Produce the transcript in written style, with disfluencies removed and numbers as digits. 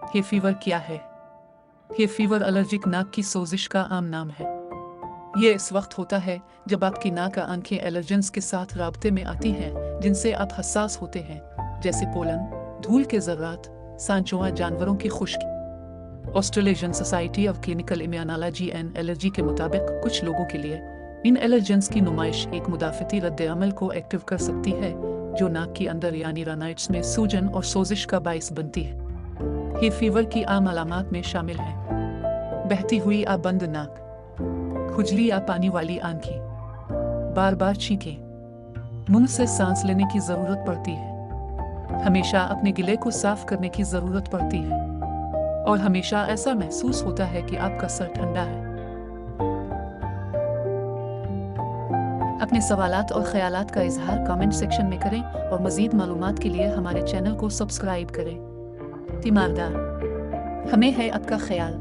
Hay fever क्या है? Hay fever allergic नाक की सोजिश का आम नाम है। ये इस वक्त होता है जब आपकी नाक या आंखें एलर्जेंस के साथ राब्ते में आती हैं जिनसे आप हसास होते हैं, जैसे पोलन, धूल के ज़र्रात, सांचों, जानवरों की खुश्की। Australasian society of clinical immunology and allergy के मुताबिक कुछ लोगों के लिए इन एलर्जेंस की नुमाइश एक मुदाफ़ती रद्द-ए-अमल को एक्टिव कर सकती है जो नाक के अंदर यानी रानाइट्स में सूजन और सोजिश का बाइस बनती है। हे फीवर की आम अलामात में शामिल हैं बहती हुई या बंद नाक, खुजली या पानी वाली आंखें, बार बार छींकें, मुंह से सांस लेने की ज़रूरत पड़ती है, हमेशा अपने गिले को साफ करने की ज़रूरत पड़ती है और हमेशा ऐसा महसूस होता है कि आपका सर ठंडा है। अपने सवालात और ख्यालात का इजहार कमेंट सेक्शन में करें और मज़ीद मालूमात के लिए हमारे चैनल को सब्सक्राइब करें। तीमारदार, हमें है आपका ख्याल।